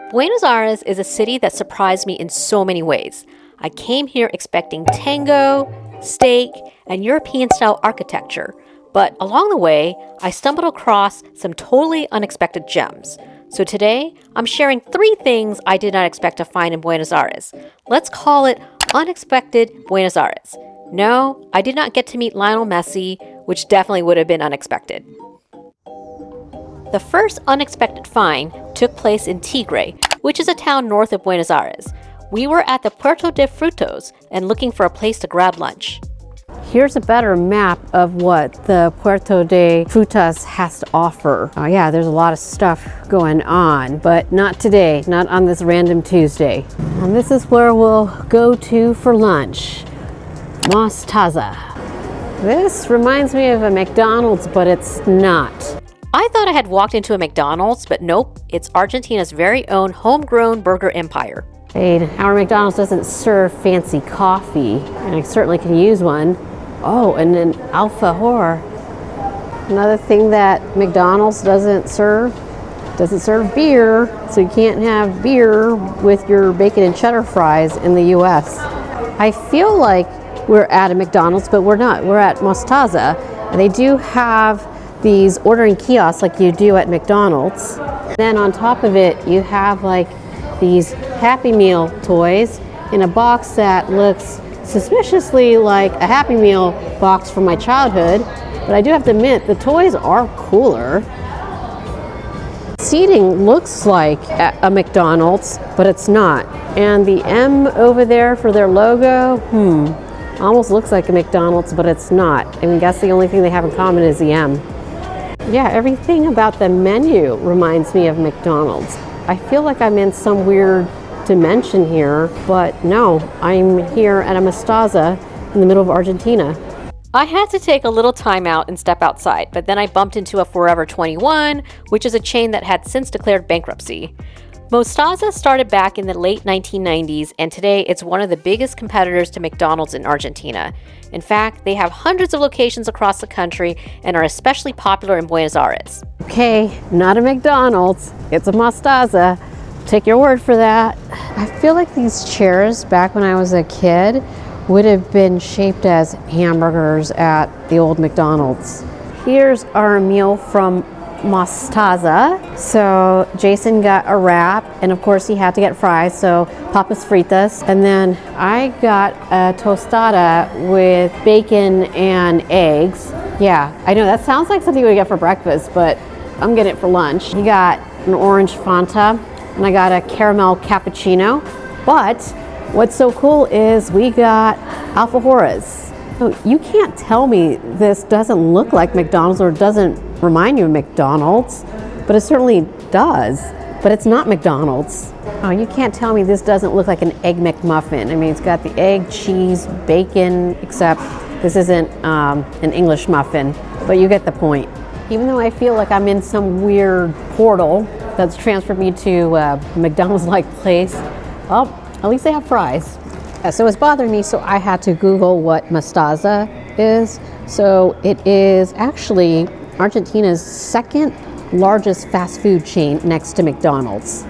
Buenos Aires is a city that surprised me in so many ways. I came here expecting tango, steak, and European-style architecture, but along the way, I stumbled across some totally unexpected gems. So today, I'm sharing 3 things I did not expect to find in Buenos Aires. Let's call it Unexpected Buenos Aires. No, I did not get to meet Lionel Messi, which definitely would have been unexpected. The first unexpected find took place in Tigre, which is a town north of Buenos Aires. We were at the Puerto de Frutos and looking for a place to grab lunch. Here's a better map of what the Puerto de Frutas has to offer. Oh yeah, there's a lot of stuff going on, but not today, not on this random Tuesday. And this is where we'll go to for lunch. Mostaza. This reminds me of a McDonald's, but it's not. I thought I had walked into a McDonald's, but nope, it's Argentina's very own homegrown burger empire. Hey, our McDonald's doesn't serve fancy coffee, and I certainly can use one. Oh, and an alfajor. Another thing that McDonald's doesn't serve beer, so you can't have beer with your bacon and cheddar fries in the US. I feel like we're at a McDonald's, but we're not. We're at Mostaza, and they do have these ordering kiosks like you do at McDonald's. Then on top of it, you have like these Happy Meal toys in a box that looks suspiciously like a Happy Meal box from my childhood, but I do have to admit the toys are cooler. Seating looks like a McDonald's, but it's not. And the M over there for their logo, almost looks like a McDonald's, but it's not. I mean, that's the only thing they have in common is the M. Yeah, everything about the menu reminds me of McDonald's. I feel like I'm in some weird dimension here, but no, I'm here at a Mostaza in the middle of Argentina. I had to take a little time out and step outside, but then I bumped into a Forever 21, which is a chain that had since declared bankruptcy. Mostaza started back in the late 1990s, and today it's one of the biggest competitors to McDonald's in Argentina. In fact, they have hundreds of locations across the country and are especially popular in Buenos Aires. Okay, not a McDonald's, it's a Mostaza. Take your word for that. I feel like these chairs back when I was a kid would have been shaped as hamburgers at the old McDonald's. Here's our meal from Mostaza. So Jason got a wrap, and of course he had to get fries, so papas fritas. And then I got a tostada with bacon and eggs. Yeah, I know that sounds like something we get for breakfast, but I'm getting it for lunch. He got an orange Fanta, and I got a caramel cappuccino. But what's so cool is we got alfajores. So you can't tell me this doesn't look like McDonald's or doesn't remind you of McDonald's, but it certainly does. But it's not McDonald's. Oh, you can't tell me this doesn't look like an Egg McMuffin. I mean, it's got the egg, cheese, bacon, except this isn't an English muffin, but you get the point. Even though I feel like I'm in some weird portal that's transferred me to a McDonald's-like place, well, at least they have fries. So it's bothering me, so I had to Google what Mostaza is. So it is actually Argentina's second largest fast food chain next to McDonald's.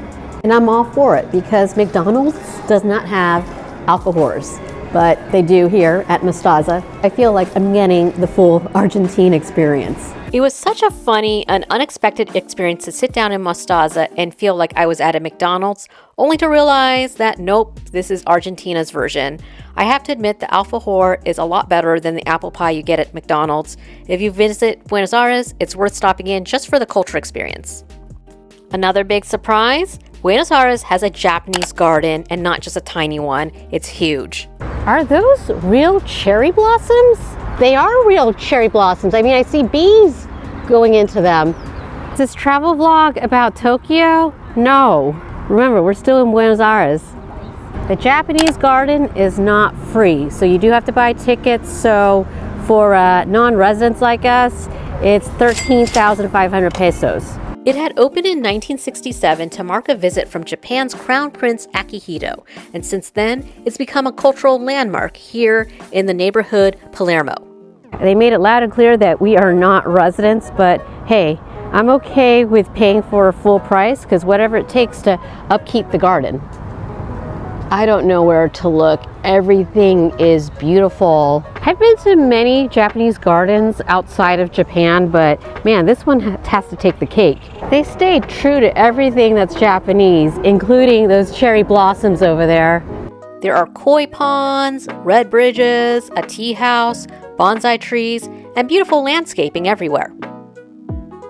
And I'm all for it because McDonald's does not have alfajores, but they do here at Mostaza. I feel like I'm getting the full Argentine experience. It was such a funny and unexpected experience to sit down in Mostaza and feel like I was at a McDonald's, only to realize that nope, this is Argentina's version. I have to admit the alfajor is a lot better than the apple pie you get at McDonald's. If you visit Buenos Aires, it's worth stopping in just for the culture experience. Another big surprise, Buenos Aires has a Japnese garden, and not just a tiny one, it's huge. Are those real cherry blossoms? They are real cherry blossoms. I mean, I see bees going into them. Is this travel vlog about Tokyo? No. Remember, we're still in Buenos Aires. The Japanese garden is not free, so you do have to buy tickets. So for non-residents like us, it's 13,500 pesos. It had opened in 1967 to mark a visit from Japan's Crown Prince Akihito, and since then, it's become a cultural landmark here in the neighborhood Palermo. They made it loud and clear that we are not residents, but hey, I'm okay with paying for a full price because whatever it takes to upkeep the garden. I don't know where to look. Everything is beautiful. I've been to many Japanese gardens outside of Japan, but man, this one has to take the cake. They stayed true to everything that's Japanese, including those cherry blossoms over there. There are koi ponds, red bridges, a tea house, bonsai trees, and beautiful landscaping everywhere.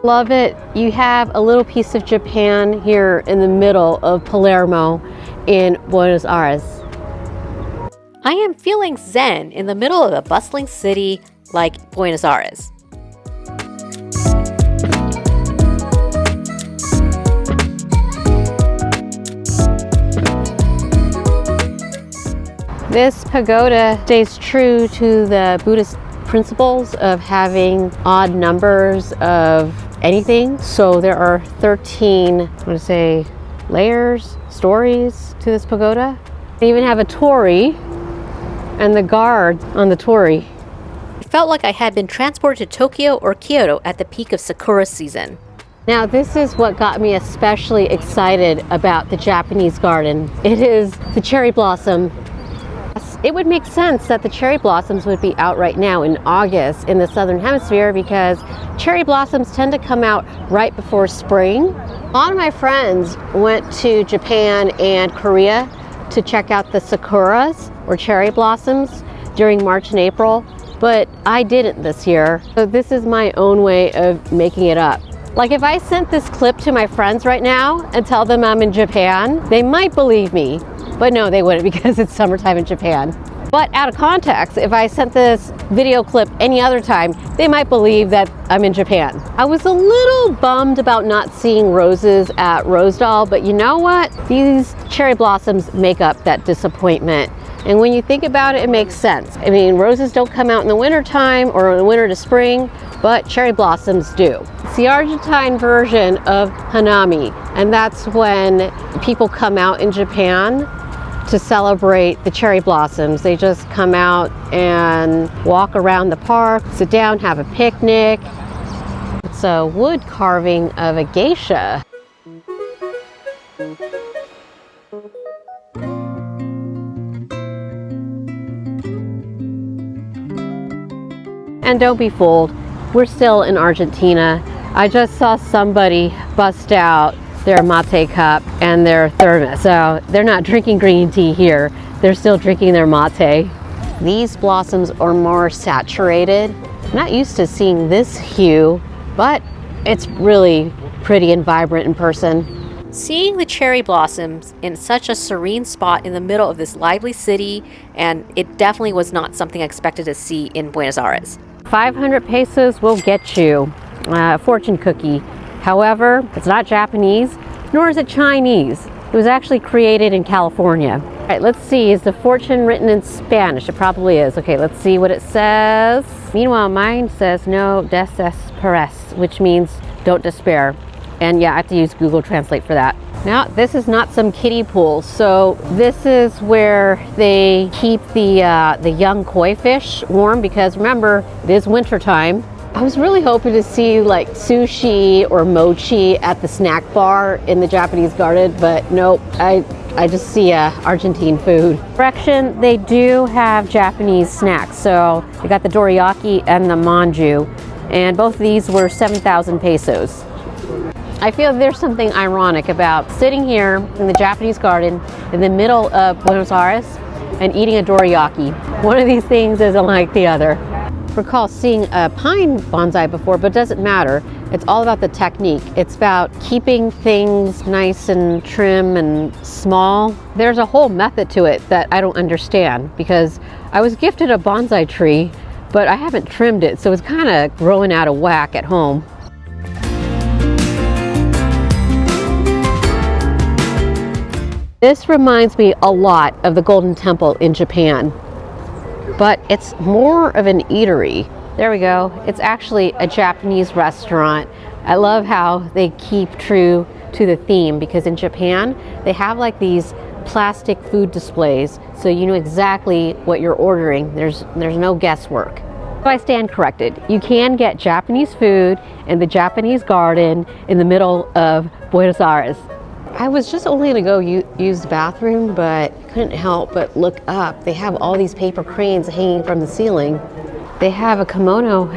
Love it. You have a little piece of Japan here in the middle of Palermo in Buenos Aires. I am feeling zen in the middle of a bustling city like Buenos Aires. This pagoda stays true to the Buddhist principles of having odd numbers of anything. So there are 13, I'm going to say, layers, stories to this pagoda. They even have a torii and the guard on the torii. I felt like I had been transported to Tokyo or Kyoto at the peak of sakura season. Now this is what got me especially excited about the Japanese garden. It is the cherry blossom. It would make sense that the cherry blossoms would be out right now in August in the southern hemisphere because cherry blossoms tend to come out right before spring. A lot of my friends went to Japan and Korea to check out the sakuras or cherry blossoms during March and April, but I didn't this year. So this is my own way of making it up. Like if I sent this clip to my friends right now and tell them I'm in Japan, they might believe me. But no, they wouldn't because it's summertime in Japan. But out of context, if I sent this video clip any other time, they might believe that I'm in Japan. I was a little bummed about not seeing roses at Rosedal, but you know what? These cherry blossoms make up that disappointment. And when you think about it, it makes sense. I mean, roses don't come out in the winter time or in the winter to spring, but cherry blossoms do. It's the Argentine version of Hanami, and that's when people come out in Japan to celebrate the cherry blossoms. They just come out and walk around the park, sit down, have a picnic. It's a wood carving of a geisha. And don't be fooled, we're still in Argentina. I just saw somebody bust out their mate cup and their thermos. So they're not drinking green tea here. They're still drinking their mate. These blossoms are more saturated. I'm not used to seeing this hue, but it's really pretty and vibrant in person. Seeing the cherry blossoms in such a serene spot in the middle of this lively city, and it definitely was not something I expected to see in Buenos Aires. 500 pesos will get you a fortune cookie. However, it's not Japanese, nor is it Chinese. It was actually created in California. All right, let's see, is the fortune written in Spanish? It probably is. Okay, let's see what it says. Meanwhile, mine says no desesperes, which means don't despair. And yeah, I have to use Google Translate for that. Now, this is not some kiddie pool. So this is where they keep the young koi fish warm because remember, it is winter time. I was really hoping to see like sushi or mochi at the snack bar in the Japanese garden, but nope, I just see Argentine food. Correction, they do have Japanese snacks. So they got the dorayaki and the manju, and both of these were 7,000 pesos. I feel there's something ironic about sitting here in the Japanese garden in the middle of Buenos Aires and eating a dorayaki. One of these things isn't like the other. I recall seeing a pine bonsai before, but it doesn't matter. It's all about the technique. It's about keeping things nice and trim and small. There's a whole method to it that I don't understand because I was gifted a bonsai tree, but I haven't trimmed it, so it's kind of growing out of whack at home. This reminds me a lot of the Golden Temple in Japan, but it's more of an eatery. There we go. It's actually a Japanese restaurant. I love how they keep true to the theme because in Japan, they have like these plastic food displays, so you know exactly what you're ordering. There's no guesswork. So I stand corrected. You can get Japanese food in the Japanese garden in the middle of Buenos Aires. I was just only going to go use the bathroom, but couldn't help but look up. They have all these paper cranes hanging from the ceiling. They have a kimono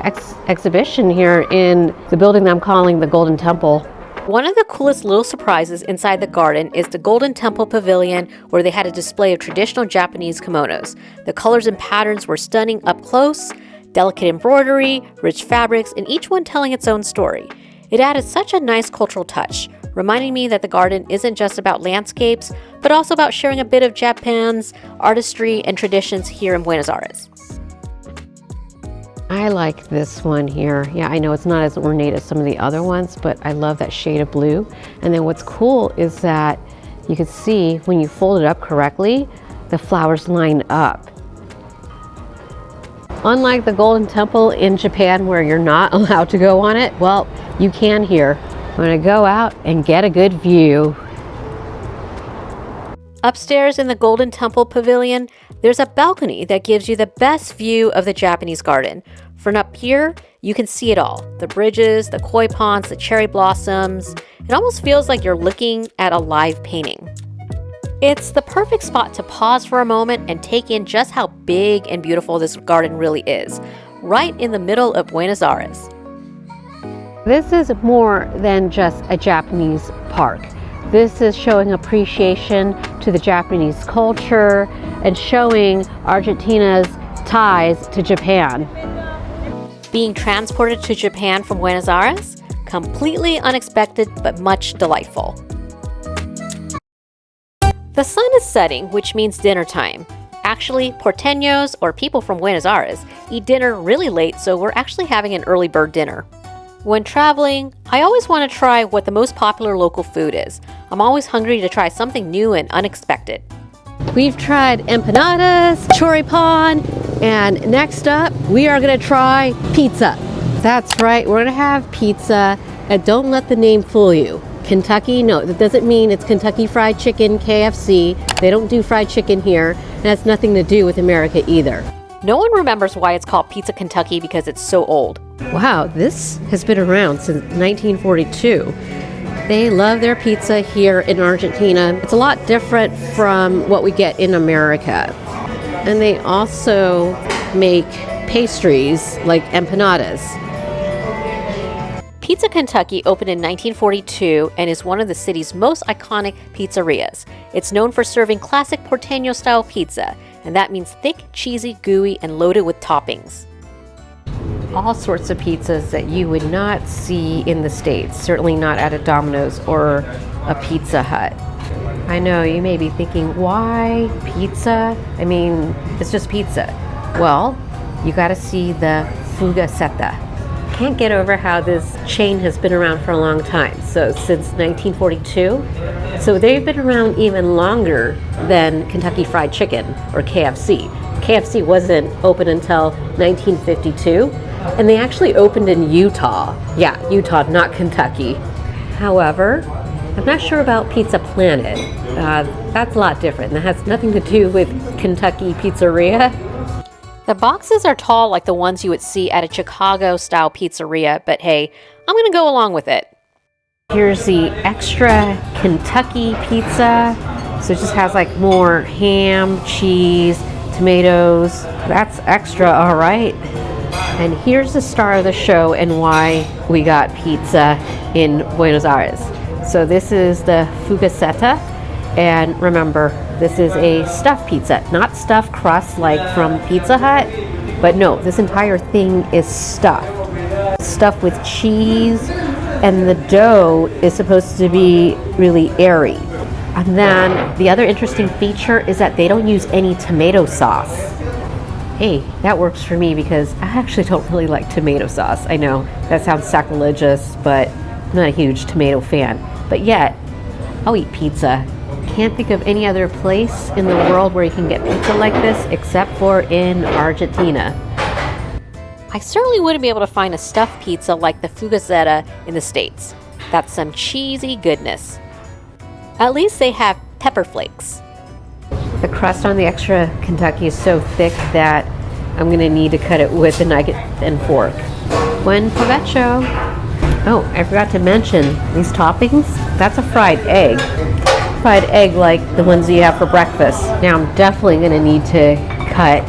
exhibition here in the building that I'm calling the Golden Temple. One of the coolest little surprises inside the garden is the Golden Temple Pavilion, where they had a display of traditional Japanese kimonos. The colors and patterns were stunning up close, delicate embroidery, rich fabrics, and each one telling its own story. It added such a nice cultural touch, reminding me that the garden isn't just about landscapes, but also about sharing a bit of Japan's artistry and traditions here in Buenos Aires. I like this one here. Yeah, I know it's not as ornate as some of the other ones, but I love that shade of blue. And then what's cool is that you can see when you fold it up correctly, the flowers line up. Unlike the Golden Temple in Japan where you're not allowed to go on it, well, you can here. I'm gonna go out and get a good view. Upstairs in the Golden Temple Pavilion, there's a balcony that gives you the best view of the Japanese garden. From up here, you can see it all. The bridges, the koi ponds, the cherry blossoms. It almost feels like you're looking at a live painting. It's the perfect spot to pause for a moment and take in just how big and beautiful this garden really is, right in the middle of Buenos Aires. This is more than just a Japanese park. This is showing appreciation to the Japanese culture and showing Argentina's ties to Japan. Being transported to Japan from Buenos Aires? Completely unexpected, but much delightful. The sun is setting, which means dinner time. Actually, porteños, or people from Buenos Aires, eat dinner really late, so we're actually having an early bird dinner. When traveling, I always want to try what the most popular local food is. I'm always hungry to try something new and unexpected. We've tried empanadas, choripan, and next up, we are gonna try pizza. That's right, we're gonna have pizza, and don't let the name fool you. Kentucky, no, that doesn't mean it's Kentucky Fried Chicken, KFC. They don't do fried chicken here, and that's nothing to do with America either. No one remembers why it's called Pizza Kentucky because it's so old. Wow, this has been around since 1942. They love their pizza here in Argentina. It's a lot different from what we get in America. And they also make pastries like empanadas. Pizza Kentucky opened in 1942 and is one of the city's most iconic pizzerias. It's known for serving classic porteño-style pizza, and that means thick, cheesy, gooey, and loaded with toppings. All sorts of pizzas that you would not see in the States, certainly not at a Domino's or a Pizza Hut. I know you may be thinking, why pizza? I mean, it's just pizza. Well, you gotta see the fugaceta. Can't get over how this chain has been around for a long time. So since 1942, so they've been around even longer than Kentucky Fried Chicken or KFC. KFC wasn't open until 1952, and they actually opened in Utah. Yeah, Utah, not Kentucky. However, I'm not sure about Pizza Planet. That's a lot different. That has nothing to do with Kentucky Pizzeria. The boxes are tall like the ones you would see at a Chicago-style pizzeria, but hey, I'm gonna go along with it. Here's the extra Kentucky pizza. So it just has like more ham, cheese, tomatoes. That's extra, all right. And here's the star of the show and why we got pizza in Buenos Aires. So this is the fugaceta, and remember, this is a stuffed pizza, not stuffed crust like from Pizza Hut, but no, this entire thing is stuffed. Stuffed with cheese, and the dough is supposed to be really airy. And then the other interesting feature is that they don't use any tomato sauce. Hey, that works for me because I actually don't really like tomato sauce. I know that sounds sacrilegious, but I'm not a huge tomato fan. But yet, I'll eat pizza. Can't think of any other place in the world where you can get pizza like this except for in Argentina. I certainly wouldn't be able to find a stuffed pizza like the fugaceta in the States. That's some cheesy goodness. At least they have pepper flakes. The crust on the extra Kentucky is so thick that I'm gonna need to cut it with a knife and fork. Buen provecho. Oh, I forgot to mention these toppings. That's a fried egg. Fried egg like the ones you have for breakfast. Now I'm definitely gonna need to cut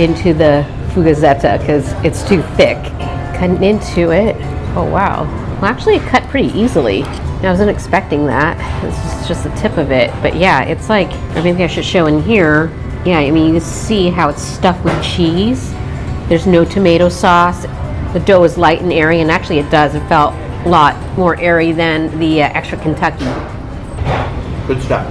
into the fugazzetta because it's too thick. Cutting into it. Oh wow. Well, actually it cut pretty easily. I wasn't expecting that. This is just the tip of it. But yeah, it's like, maybe I should show in here. Yeah, I mean, you can see how it's stuffed with cheese. There's no tomato sauce. The dough is light and airy, and actually it does. It felt a lot more airy than the extra Kentucky. Good stuff.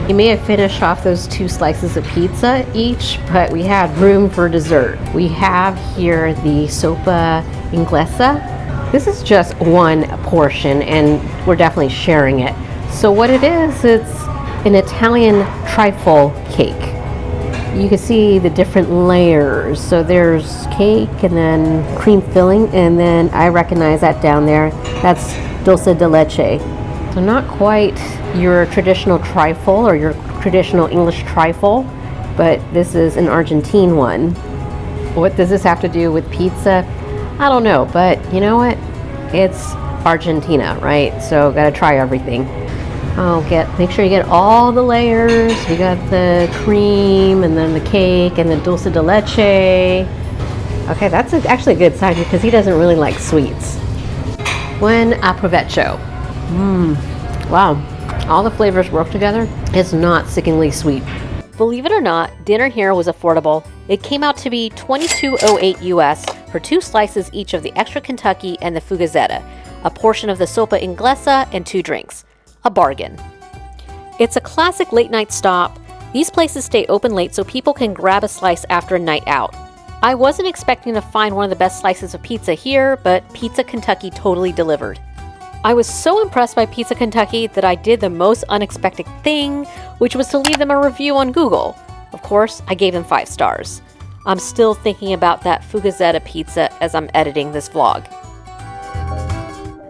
You may have finished off those 2 slices of pizza each, but we had room for dessert. We have here the sopa inglesa. This is just one portion, and we're definitely sharing it. So what it is, it's an Italian trifle cake. You can see the different layers. So there's cake and then cream filling, and then I recognize that down there. That's dulce de leche. So not quite your traditional trifle or your traditional English trifle, but this is an Argentine one. What does this have to do with pizza? I don't know, but you know what? It's Argentina, right? So gotta try everything. Make sure you get all the layers. We got the cream and then the cake and the dulce de leche. Okay, that's actually a good sign because he doesn't really like sweets. Buen provecho. Wow, all the flavors work together. It's not sickeningly sweet. Believe it or not, dinner here was affordable. It came out to be $22.08 US for 2 slices each of the extra Kentucky and the fugazzetta, a portion of the sopa inglesa, and 2 drinks. A bargain. It's a classic late night stop. These places stay open late so people can grab a slice after a night out. I wasn't expecting to find one of the best slices of pizza here, but Pizza Kentucky totally delivered. I was so impressed by Pizza Kentucky that I did the most unexpected thing, which was to leave them a review on Google. Of course, I gave them 5 stars. I'm still thinking about that fugazzetta pizza as I'm editing this vlog.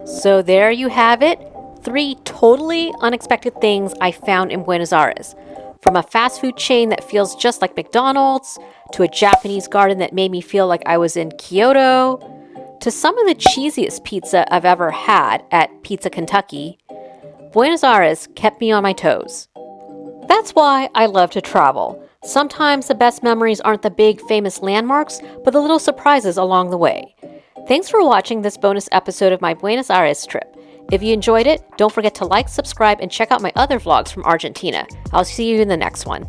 So there you have it. 3 totally unexpected things I found in Buenos Aires. From a fast food chain that feels just like McDonald's, to a Japanese garden that made me feel like I was in Kyoto, to some of the cheesiest pizza I've ever had at Pizza Kentucky, Buenos Aires kept me on my toes. That's why I love to travel. Sometimes the best memories aren't the big famous landmarks, but the little surprises along the way. Thanks for watching this bonus episode of my Buenos Aires trip. If you enjoyed it, don't forget to like, subscribe, and check out my other vlogs from Argentina. I'll see you in the next one.